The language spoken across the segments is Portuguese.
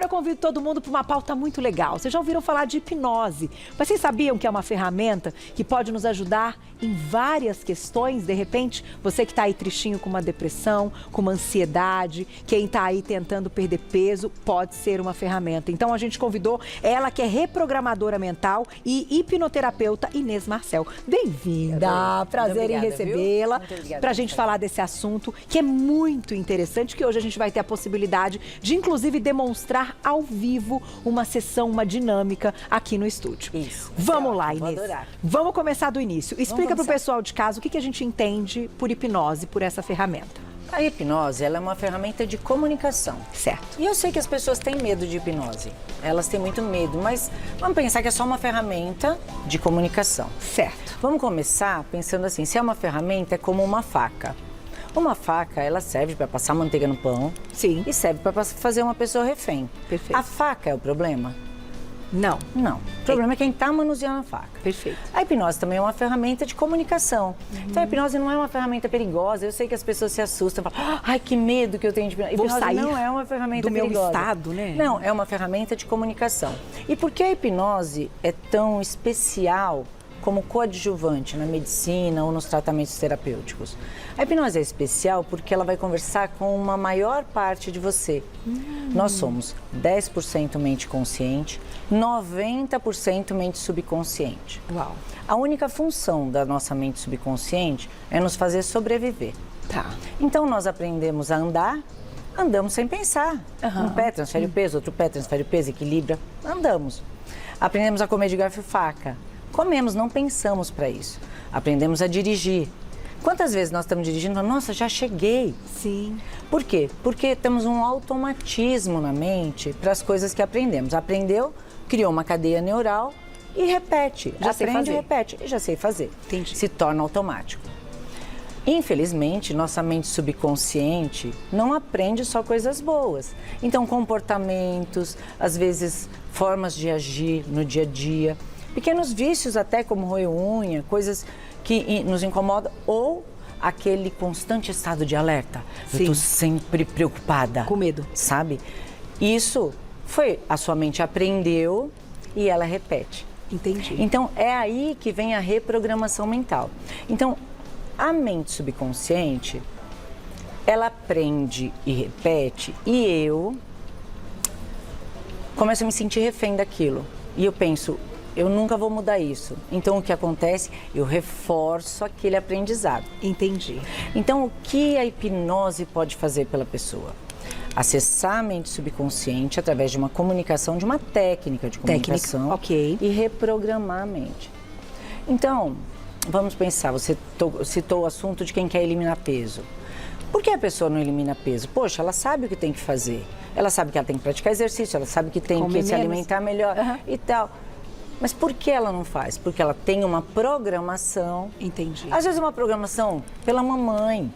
eu convido todo mundo para uma pauta muito legal. Vocês já ouviram falar de hipnose, mas vocês sabiam que é uma ferramenta que pode nos ajudar em várias questões? De repente, você que está aí tristinho com uma depressão, com uma ansiedade, quem está aí tentando perder peso, pode ser uma ferramenta. Então, a gente convidou ela, que é reprogramadora mental e hipnoterapeuta, Inês Marcel. Bem-vinda, prazer em recebê-la, para a gente falar desse assunto, que é muito interessante, que hoje a gente vai ter a possibilidade de, inclusive, demonstrar ao vivo uma sessão, uma dinâmica aqui no estúdio. Isso. Vamos lá, Inês. Vou adorar. Vamos começar do início. Explica para o pessoal de casa o que a gente entende por hipnose, por essa ferramenta. A hipnose, ela é uma ferramenta de comunicação. Certo. E eu sei que as pessoas têm medo de hipnose. Elas têm muito medo, mas vamos pensar que é só uma ferramenta de comunicação. Certo. Vamos começar pensando assim, se é uma ferramenta, é como uma faca. Uma faca, ela serve para passar manteiga no pão. Sim. E serve para fazer uma pessoa refém. Perfeito. A faca é o problema? Não. Não. O problema é quem está manuseando a faca. Perfeito. A hipnose também é uma ferramenta de comunicação. Então, a hipnose não é uma ferramenta perigosa. Eu sei que as pessoas se assustam e falam, ai, que medo que eu tenho de hipnose. Vou sair não é uma ferramenta do meu perigosa. estado, né? Não, é uma ferramenta de comunicação. E por que a hipnose é tão especial como coadjuvante na medicina ou nos tratamentos terapêuticos? A hipnose é especial porque ela vai conversar com uma maior parte de você. Nós somos 10% mente consciente, 90% mente subconsciente. Uau. A única função da nossa mente subconsciente é nos fazer sobreviver. Tá. Então nós aprendemos a andar, andamos sem pensar. Um pé transfere o peso, outro pé transfere o peso, equilibra, andamos. Aprendemos a comer de garfo e faca. Comemos, não pensamos para isso. Aprendemos a dirigir. Quantas vezes nós estamos dirigindo e falamos, nossa, já cheguei. Sim. Por quê? Porque temos um automatismo na mente para as coisas que aprendemos. Aprendeu, criou uma cadeia neural e repete. Já sei Aprende fazer. e repete. E já sei fazer. Entendi. Se torna automático. Infelizmente, nossa mente subconsciente não aprende só coisas boas. Então, comportamentos, às vezes, formas de agir no dia a dia, pequenos vícios até como roer unha, coisas que nos incomodam, ou aquele constante estado de alerta. Sim. Eu estou sempre preocupada. Com medo. Sabe? Isso foi, a sua mente aprendeu e ela repete. Entendi. Então, é aí que vem a reprogramação mental. Então, a mente subconsciente, ela aprende e repete, e eu começo a me sentir refém daquilo. E eu penso, eu nunca vou mudar isso. Então, o que acontece? Eu reforço aquele aprendizado. Entendi. Então, o que a hipnose pode fazer pela pessoa? Acessar a mente subconsciente através de uma comunicação, de uma técnica de comunicação. Ok. E reprogramar a mente. Então, vamos pensar, você citou o assunto de quem quer eliminar peso. Por que a pessoa não elimina peso? Poxa, ela sabe o que tem que fazer. Ela sabe que ela tem que praticar exercício, ela sabe que tem que se alimentar melhor e tal. Mas por que ela não faz? Porque ela tem uma programação. Entendi. Às vezes uma programação pela mamãe.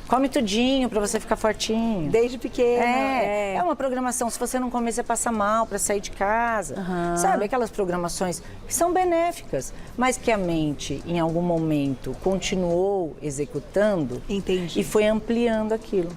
Come tudinho para você ficar fortinho. Desde pequena. É uma programação. Se você não comer, você passa mal para sair de casa. Sabe, aquelas programações que são benéficas, mas que a mente, em algum momento, continuou executando. Entendi. E foi ampliando aquilo.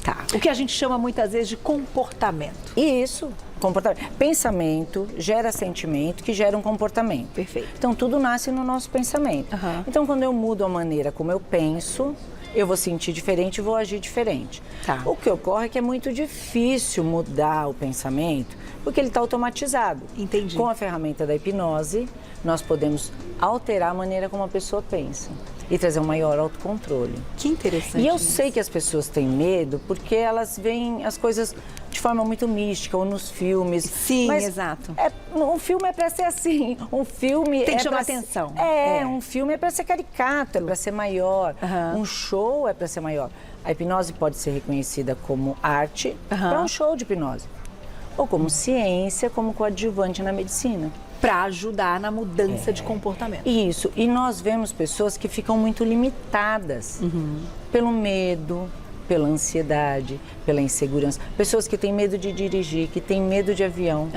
Tá. O que a gente chama muitas vezes de comportamento. E isso, comportamento. Pensamento gera sentimento, que gera um comportamento. Perfeito. Então, tudo nasce no nosso pensamento. Então, quando eu mudo a maneira como eu penso, eu vou sentir diferente e vou agir diferente. Tá. O que ocorre é que é muito difícil mudar o pensamento, porque ele está automatizado. Entendi. Com a ferramenta da hipnose, nós podemos alterar a maneira como a pessoa pensa e trazer um maior autocontrole. Que interessante. E eu sei que as pessoas têm medo porque elas veem as coisas de forma muito mística, ou nos filmes. Sim, mas exato. Um filme é para ser assim, um filme tem que é chamar pra... atenção. Um filme é para ser caricato, é para ser maior. Um show é para ser maior. A hipnose pode ser reconhecida como arte para um show de hipnose. Ou como ciência, como coadjuvante na medicina. Para ajudar na mudança de comportamento. Isso. E nós vemos pessoas que ficam muito limitadas pelo medo, pela ansiedade, pela insegurança. Pessoas que têm medo de dirigir, que têm medo de avião.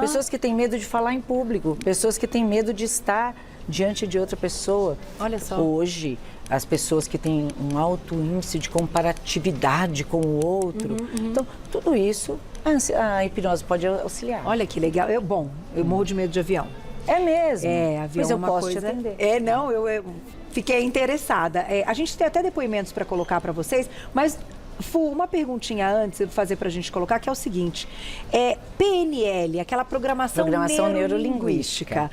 Pessoas que têm medo de falar em público. Pessoas que têm medo de estar diante de outra pessoa. Olha só. Hoje, as pessoas que têm um alto índice de comparatividade com o outro. Então, tudo isso A hipnose pode auxiliar. Olha que legal. Eu morro de medo de avião. É mesmo? Avião Mas eu é uma posso coisa... te atender. Eu fiquei interessada. A gente tem até depoimentos para colocar para vocês, mas... Fu, uma perguntinha antes de fazer para a gente colocar, que é o seguinte. PNL, aquela programação neurolinguística.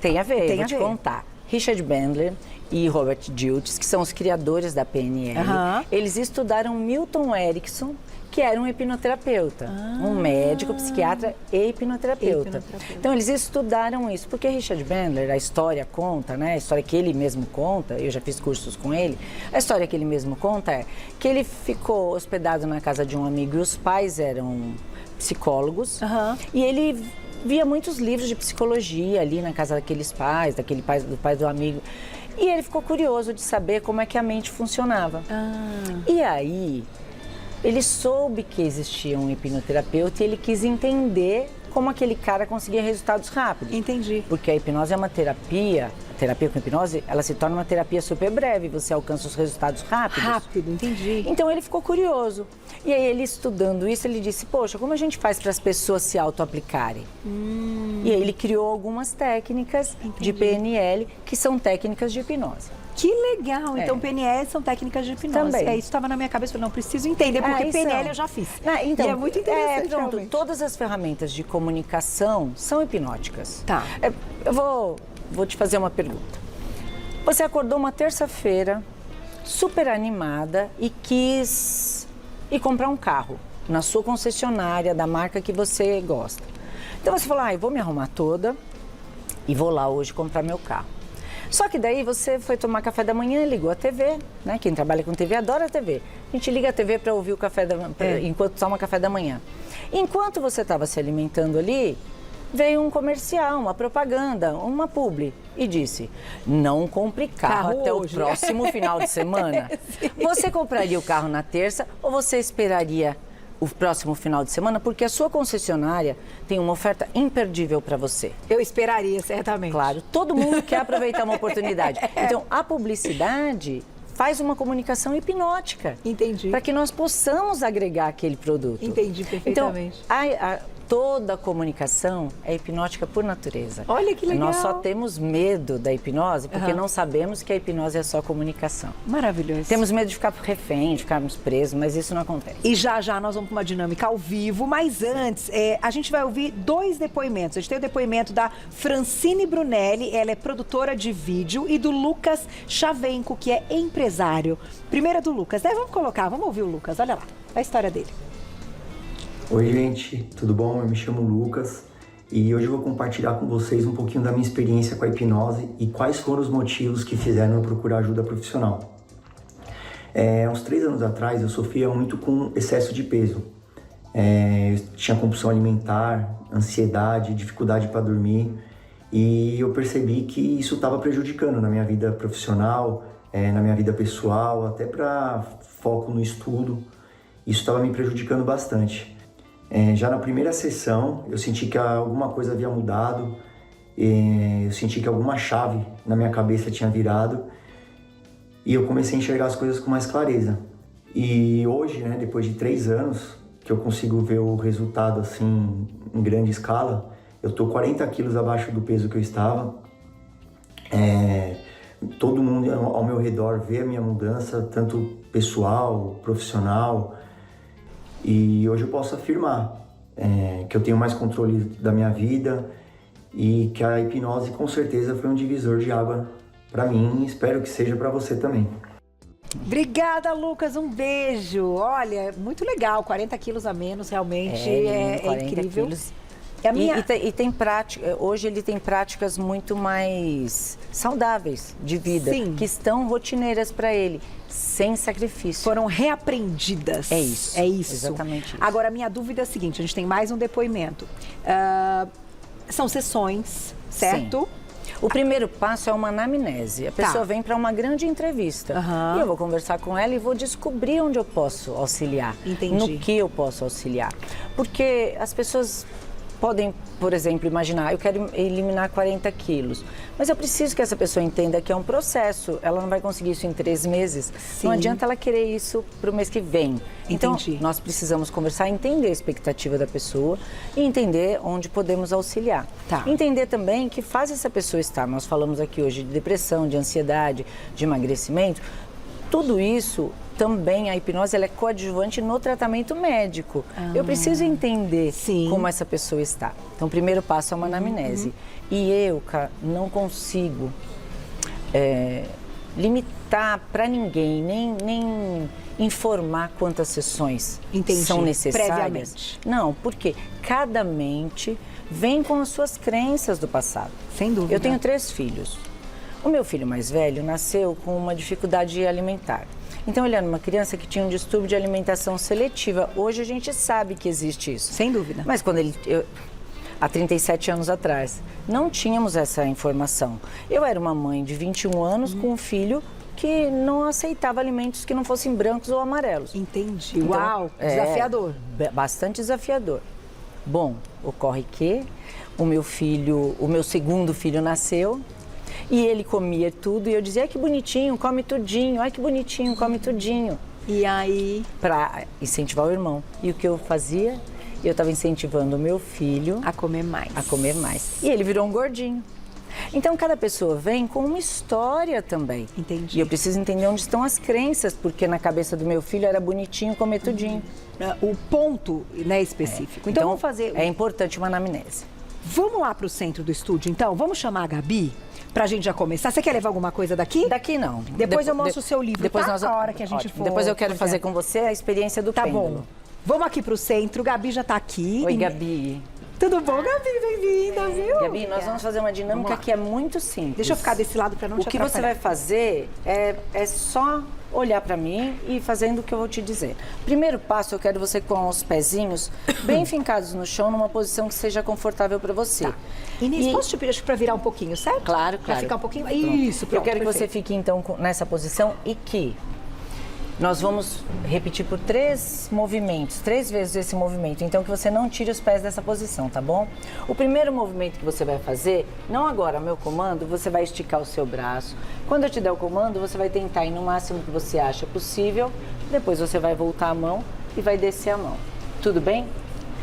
Tem a ver, vou te contar. Richard Bandler e Robert Dilts, que são os criadores da PNL, eles estudaram Milton Erickson, que era um hipnoterapeuta, um médico, psiquiatra e hipnoterapeuta. Então, eles estudaram isso, porque Richard Bandler, a história conta, né? A história que ele mesmo conta, eu já fiz cursos com ele, a história que ele mesmo conta é que ele ficou hospedado na casa de um amigo e os pais eram psicólogos, e ele via muitos livros de psicologia ali na casa daqueles pais, do pai do amigo, e ele ficou curioso de saber como é que a mente funcionava. E aí... ele soube que existia um hipnoterapeuta e ele quis entender como aquele cara conseguia resultados rápidos. Entendi. Porque a hipnose é uma terapia, a terapia com hipnose, ela se torna uma terapia super breve, você alcança os resultados rápidos. Rápido, entendi. Então ele ficou curioso. E aí ele estudando isso, ele disse, poxa, como a gente faz para as pessoas se auto-aplicarem? E aí ele criou algumas técnicas de PNL, que são técnicas de hipnose. Que legal! Então, PNL são técnicas de hipnose. Também. Isso estava na minha cabeça, eu falei, não, preciso entender, porque PNL eu já fiz. Então, e é muito interessante, pronto, todas as ferramentas de comunicação são hipnóticas. Tá. Eu vou te fazer uma pergunta. Você acordou uma terça-feira, super animada e quis ir comprar um carro na sua concessionária, da marca que você gosta. Então, você falou, eu vou me arrumar toda e vou lá hoje comprar meu carro. Só que daí você foi tomar café da manhã, ligou a TV, né? Quem trabalha com TV adora a TV. A gente liga a TV para ouvir o café enquanto toma café da manhã. Enquanto você estava se alimentando ali, veio um comercial, uma propaganda, uma publi e disse: não compre carro até hoje. O próximo final de semana. Você compraria o carro na terça ou você esperaria o próximo final de semana, porque a sua concessionária tem uma oferta imperdível para você? Eu esperaria, certamente. Claro, todo mundo quer aproveitar uma oportunidade. Então, a publicidade faz uma comunicação hipnótica. Entendi. Para que nós possamos agregar aquele produto. Entendi perfeitamente. Então, toda a comunicação é hipnótica por natureza. Olha que legal. Nós só temos medo da hipnose porque não sabemos que a hipnose é só comunicação. Maravilhoso. Temos medo de ficar refém, de ficarmos presos, mas isso não acontece. E já nós vamos para uma dinâmica ao vivo, mas antes, a gente vai ouvir 2 depoimentos. A gente tem o depoimento da Francine Brunelli, ela é produtora de vídeo, e do Lucas Chavenco, que é empresário. Primeiro é do Lucas, né? Vamos ouvir o Lucas, olha lá, a história dele. Oi, gente, tudo bom? Eu me chamo Lucas e hoje eu vou compartilhar com vocês um pouquinho da minha experiência com a hipnose e quais foram os motivos que fizeram eu procurar ajuda profissional. Uns 3 anos atrás eu sofria muito com excesso de peso. Eu tinha compulsão alimentar, ansiedade, dificuldade para dormir, e eu percebi que isso estava prejudicando na minha vida profissional, na minha vida pessoal, até para foco no estudo. Isso estava me prejudicando bastante. Já na primeira sessão, eu senti que alguma coisa havia mudado, eu senti que alguma chave na minha cabeça tinha virado e eu comecei a enxergar as coisas com mais clareza. E hoje, né, depois de 3 anos, que eu consigo ver o resultado assim em grande escala, eu tô 40 quilos abaixo do peso que eu estava. Todo mundo ao meu redor vê a minha mudança, tanto pessoal, profissional. E hoje eu posso afirmar que eu tenho mais controle da minha vida e que a hipnose com certeza foi um divisor de água para mim e espero que seja para você também. Obrigada, Lucas, um beijo. Olha, muito legal, 40 quilos a menos, realmente é incrível. Quilos. Hoje ele tem práticas muito mais saudáveis de vida, Sim. que estão rotineiras para ele, sem sacrifício. Foram reaprendidas. É isso. É isso. Exatamente isso. Agora, a minha dúvida é a seguinte, a gente tem mais um depoimento. São sessões, certo? Sim. O primeiro passo é uma anamnese. A pessoa vem para uma grande entrevista. E eu vou conversar com ela e vou descobrir onde eu posso auxiliar. Entendi. No que eu posso auxiliar. Porque as pessoas podem, por exemplo, imaginar, eu quero eliminar 40 quilos, mas eu preciso que essa pessoa entenda que é um processo, ela não vai conseguir isso em 3 meses, Sim. não adianta ela querer isso para o mês que vem. Então, Entendi. nós precisamos conversar, entender a expectativa da pessoa e entender onde podemos auxiliar. Tá. Entender também que fase essa pessoa está. Nós falamos aqui hoje de depressão, de ansiedade, de emagrecimento, tudo isso também, a hipnose ela é coadjuvante no tratamento médico. Eu preciso entender Sim. como essa pessoa está. Então, o primeiro passo é uma anamnese. E eu, não consigo limitar para ninguém, nem informar quantas sessões Entendi. são necessárias. Previamente. Não, porque cada mente vem com as suas crenças do passado. Sem dúvida. Eu tenho 3 filhos. O meu filho mais velho nasceu com uma dificuldade alimentar. Então, ele era uma criança que tinha um distúrbio de alimentação seletiva. Hoje a gente sabe que existe isso. Sem dúvida. Mas quando há 37 anos atrás, não tínhamos essa informação. Eu era uma mãe de 21 anos com um filho que não aceitava alimentos que não fossem brancos ou amarelos. Entendi. Então, Uau, desafiador. Bastante desafiador. Bom, ocorre que o meu segundo filho nasceu e ele comia tudo e eu dizia, ai que bonitinho, come tudinho, ai que bonitinho, come tudinho. E aí? Para incentivar o irmão. E o que eu fazia? Eu estava incentivando o meu filho A comer mais. a comer mais. E ele virou um gordinho. Então, cada pessoa vem com uma história também. Entendi. E eu preciso entender onde estão as crenças, porque na cabeça do meu filho era bonitinho comer tudinho. O ponto, né, específico. Então, vamos fazer... É importante uma anamnese. Vamos lá pro centro do estúdio, então? Vamos chamar a Gabi pra gente já começar. Você quer levar alguma coisa daqui? Daqui não. Depois eu mostro o seu livro, depois tá? nós... A hora que a gente Ótimo. for... Depois eu quero fazer com você a experiência do Tá pêndulo. bom. Vamos aqui pro centro. Gabi já tá aqui. Oi, Gabi. Tudo bom, Gabi? Bem-vinda, viu? Gabi, nós vamos fazer uma dinâmica que é muito simples. Deixa eu ficar desse lado pra não te O que você atrapalhar. vai fazer é só olhar para mim e fazendo o que eu vou te dizer. Primeiro passo, eu quero você com os pezinhos bem fincados no chão, numa posição que seja confortável para você. Tá. Inês, posso te pedir para virar um pouquinho, certo? Claro, Pra claro. ficar um pouquinho... Pronto. Isso, pronto, Eu quero que você perfeito. fique, então, nessa posição e que nós vamos repetir por 3 movimentos, 3 vezes esse movimento. Então, que você não tire os pés dessa posição, tá bom? O primeiro movimento que você vai fazer, não agora, meu comando, você vai esticar o seu braço. Quando eu te der o comando, você vai tentar ir no máximo que você acha possível. Depois você vai voltar a mão e vai descer a mão. Tudo bem?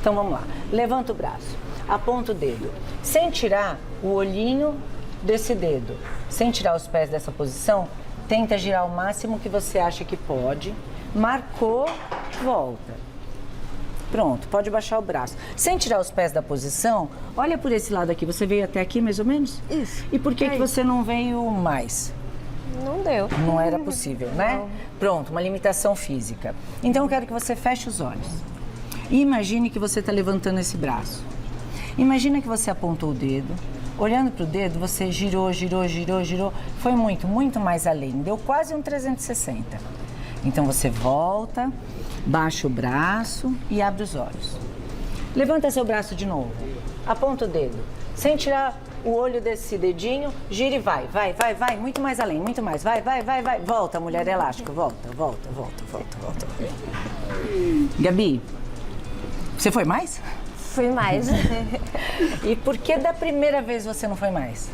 Então, vamos lá. Levanta o braço, aponta o dedo, sem tirar o olhinho desse dedo, sem tirar os pés dessa posição. Tenta girar o máximo que você acha que pode. Marcou, volta. Pronto, pode baixar o braço. Sem tirar os pés da posição, olha por esse lado aqui. Você veio até aqui, mais ou menos? Isso. E por que você não veio mais? Não deu. Não era possível, né? Não. Pronto, uma limitação física. Então, eu quero que você feche os olhos. E imagine que você está levantando esse braço. Imagina que você apontou o dedo. Olhando para o dedo, você girou, girou, girou, girou. Foi muito, muito mais além. Deu quase um 360. Então, você volta, baixa o braço e abre os olhos. Levanta seu braço de novo. Aponta o dedo. Sem tirar o olho desse dedinho, gira e vai, vai, vai, vai. Muito mais além, muito mais. Vai, vai, vai, vai. Volta, mulher elástica. Volta, volta, volta, volta, volta. Gabi, você foi mais? Fui mais. E por que da primeira vez você não foi mais?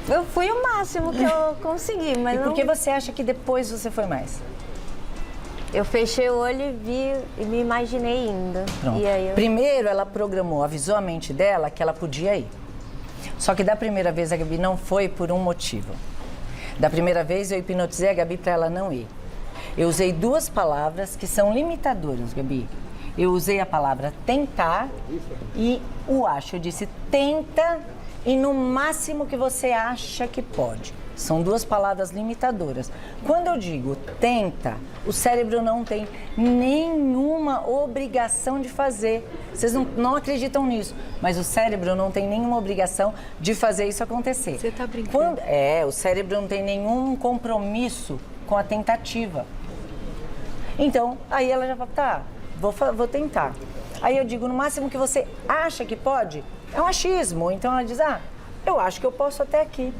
Eu fui o máximo que eu consegui, mas E não... por que você acha que depois você foi mais? Eu fechei o olho e vi e me imaginei indo. Pronto. E aí eu... Primeiro ela programou, avisou a mente dela que ela podia ir. Só que da primeira vez a Gabi não foi por um motivo. Da primeira vez eu hipnotizei a Gabi para ela não ir. Eu usei 2 palavras que são limitadoras, Gabi. Eu usei a palavra tentar e o acho. Eu disse tenta e no máximo que você acha que pode. São 2 palavras limitadoras. Quando eu digo tenta, o cérebro não tem nenhuma obrigação de fazer. Vocês não acreditam nisso, mas o cérebro não tem nenhuma obrigação de fazer isso acontecer. Você tá brincando? O cérebro não tem nenhum compromisso com a tentativa. Então, aí ela já fala, tá, vou tentar. Aí eu digo, no máximo que você acha que pode, é um achismo. Então ela diz, eu acho que eu posso até aqui.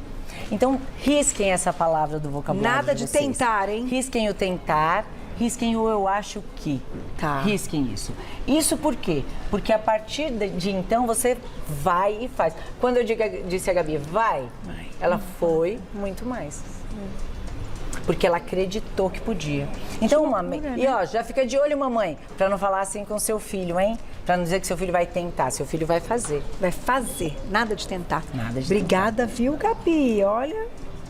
Então, risquem essa palavra do vocabulário. Nada de vocês. tentar, hein? Risquem o tentar, risquem o eu acho que. Tá. Risquem isso. Isso por quê? Porque a partir de então você vai e faz. Quando eu disse a Gabi, vai, ela foi muito mais. Porque ela acreditou que podia. Então, e ó, já fica de olho, mamãe, pra não falar assim com seu filho, hein? Pra não dizer que seu filho vai tentar, seu filho vai fazer. Vai fazer, nada de tentar. Nada de Obrigada, viu, Gabi? Olha,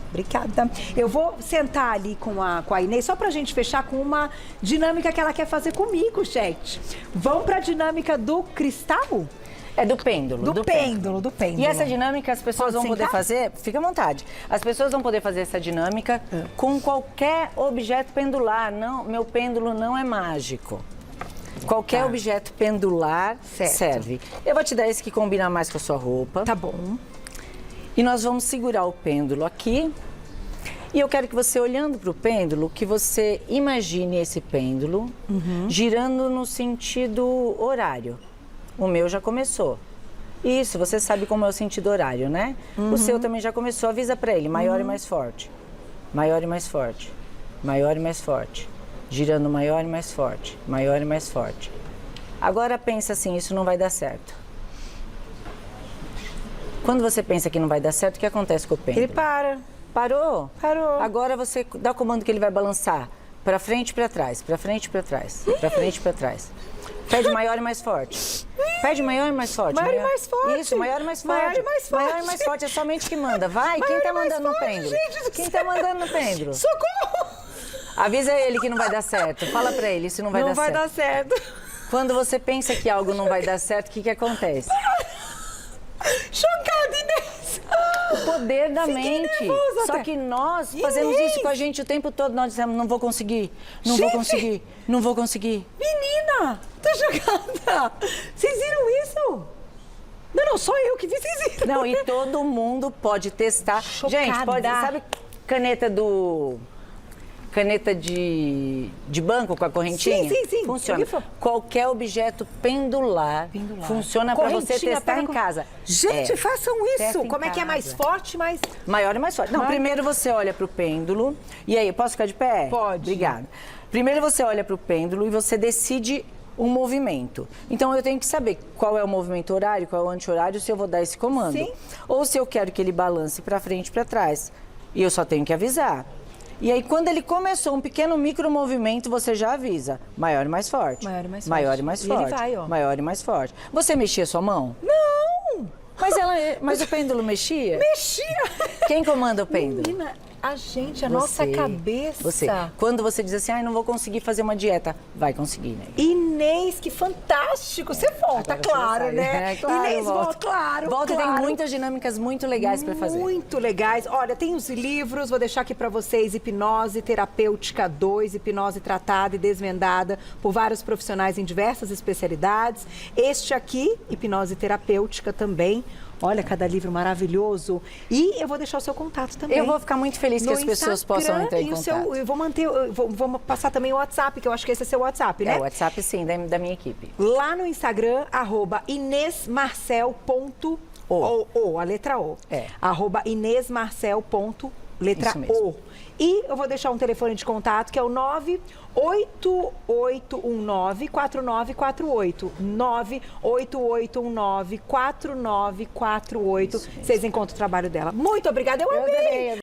obrigada. Eu vou sentar ali com a Inês, só pra gente fechar com uma dinâmica que ela quer fazer comigo, gente. Vamos pra dinâmica do cristal? É do pêndulo. Do pêndulo. E essa dinâmica as pessoas Pode vão poder sentar? fazer, fica à vontade. As pessoas vão poder fazer essa dinâmica com qualquer objeto pendular. Não, meu pêndulo não é mágico. Qualquer objeto pendular serve. Eu vou te dar esse que combina mais com a sua roupa. Tá bom. E nós vamos segurar o pêndulo aqui. E eu quero que você, olhando para o pêndulo, que você imagine esse pêndulo girando no sentido horário. O meu já começou. Isso, você sabe como é o sentido horário, né? O seu também já começou. Avisa para ele, maior e mais forte. Maior e mais forte. Maior e mais forte. Girando maior e mais forte. Maior e mais forte. Agora pensa assim, isso não vai dar certo. Quando você pensa que não vai dar certo, o que acontece com o pêndulo? Ele para. Parou? Parou. Agora você dá o comando que ele vai balançar. Para frente e para trás, para frente e para trás, para frente e para trás. Pede maior e mais forte. Pede maior e mais forte. Maior e mais forte. Isso, maior e mais forte. Maior e mais forte. Maior e mais forte, é somente que manda. Vai, Maior quem e tá mais mandando no forte, pêndulo? gente do Quem céu. tá mandando no pêndulo? Socorro! Avisa ele que não vai dar certo. Fala pra ele, isso não vai dar certo. Não vai dar certo. Quando você pensa que algo não vai dar certo, o que acontece? Chocada, Inês. O poder da mente. nervosa Só até. que nós fazemos Inês. isso com a gente o tempo todo. Nós dizemos, não vou conseguir, não vou Gente. conseguir, não vou conseguir. Menina, tô chocada. Vocês viram isso? Não, só eu que vi, vocês viram. Não, e todo mundo pode testar. Chocada. Gente, pode, sabe caneta de banco com a correntinha? Sim. Funciona. Eu vi. Qualquer objeto pendular. Funciona para você Correntinha, testar pega em com- casa. Gente, façam Testa isso. em Como é que é mais casa. forte, mais... Maior e mais forte. Não, Maior. primeiro você olha para o pêndulo. E aí, posso ficar de pé? Pode. Obrigada. Primeiro você olha para o pêndulo e você decide um movimento. Então eu tenho que saber qual é o movimento horário, qual é o anti-horário, se eu vou dar esse comando. Sim. Ou se eu quero que ele balance para frente e para trás. E eu só tenho que avisar. E aí, quando ele começou um pequeno micromovimento, você já avisa. Maior e mais forte. Maior e mais Maior forte. e mais E ele forte. vai, ó. Maior e mais forte. Você mexia sua mão? Não! Mas o pêndulo mexia? Mexia! Quem comanda o pêndulo? Menina, a gente, a nossa cabeça. Você. Quando você diz assim, não vou conseguir fazer uma dieta, vai conseguir, né? Inês, que fantástico. Você volta, Agora claro, você né? É, claro, Inês, volta. volta, claro. Volta, claro. e tem muitas dinâmicas muito legais para fazer. Muito legais. Olha, tem os livros, vou deixar aqui para vocês, Hipnose Terapêutica 2, hipnose tratada e desvendada por vários profissionais em diversas especialidades. Este aqui, Hipnose Terapêutica também. Olha, cada livro maravilhoso. E eu vou deixar o seu contato também. Eu vou ficar muito feliz que No as pessoas Instagram possam entrar em e o contato. seu, eu vou manter, vou passar também o WhatsApp, que eu acho que esse é seu WhatsApp, né? É o WhatsApp, sim, da minha equipe. Lá no Instagram, @inesmarcel.o, a letra O. É. @inesmarcel.letra Isso mesmo. O. E eu vou deixar um telefone de contato que é o 98819-4948. 98819-4948. Vocês encontram o trabalho dela. Muito obrigada, eu amei.